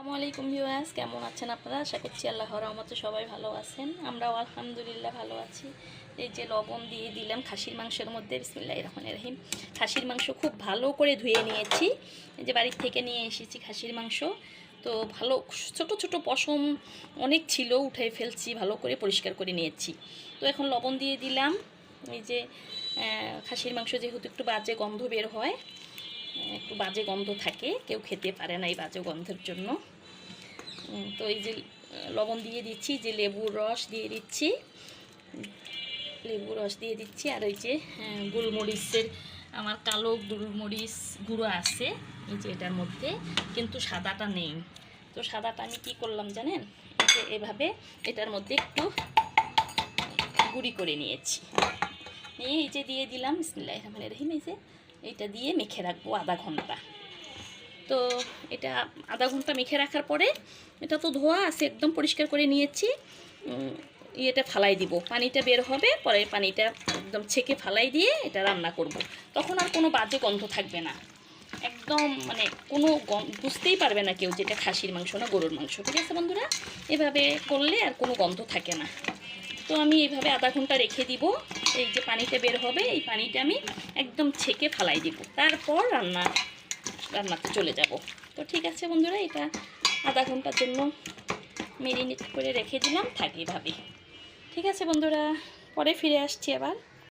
আসসালামু আলাইকুম ভিউয়ার্স, কেমন আছেন আপনারা? আশা করছি আল্লাহর রহমতে সবাই ভালো আছেন। আমরাও আলহামদুলিল্লাহ ভালো আছি। এই যে লবণ দিয়ে দিলাম খাসির মাংসের মধ্যে। বিসমিল্লাহির রহমানির রহিম। খাসির মাংস খুব ভালো করে ধুয়ে নিয়েছি। এই যে বাড়ির থেকে নিয়ে এসেছি খাসির মাংস। তো ভালো ছোট ছোট পশম অনেক ছিল, উঠে ফেলছি, ভালো করে পরিষ্কার করে নিয়েছি। তো এখন লবণ দিয়ে দিলাম। এই যে খাসির মাংস যেহেতু একটু বাজে গন্ধ বের হয়, একটু বাজে গন্ধ থাকে, কেউ খেতে পারে না এই বাজে গন্ধের জন্য। তো এই যে লবণ দিয়ে দিচ্ছি, যে লেবুর রস দিয়ে দিচ্ছি, আর ওই যে গোলমরিচের, আমার কালো গোলমরিচ গুঁড়ো আছে এই যে এটার মধ্যে, কিন্তু সাদাটা নেই। তো সাদাটা আমি কী করলাম জানেন, যে এভাবে এটার মধ্যে একটু গুঁড়ি করে নিয়েছি, নিয়ে এই যে দিয়ে দিলাম। বিসমিল্লাহির রহমানির রহিম। এই যে এইটা দিয়ে মেখে রাখবো আধা ঘন্টা। তো এটা আধা ঘন্টা মেখে রাখার পরে, এটা তো ধোয়া আছে, একদম পরিষ্কার করে নিয়েছি, এটা ফালাই দিব, পানিটা বের হবে, পরে পানিটা একদম ছেঁকে ফালাই দিয়ে এটা রান্না করব। তখন আর কোনো বাজে গন্ধ থাকবে না, একদম মানে কোনো বুঝতেই পারবে না কেউ যেটা খাসির মাংস না গরুর মাংস। ঠিক আছে বন্ধুরা, এভাবে করলে আর কোনো গন্ধ থাকে না। তো আমি এইভাবে আধা ঘন্টা রেখে দিব। এই যে পানিটা বের হবে, এই পানিটা আমি একদম ছেঁকে ফালাই দিব, তারপর রান্নাতে চলে যাব। তো ঠিক আছে বন্ধুরা, এটা আধা ঘন্টার জন্য মেরিনেট করে রেখে দিলাম, থাক এভাবে। ঠিক আছে বন্ধুরা, পরে ফিরে আসছি আবার।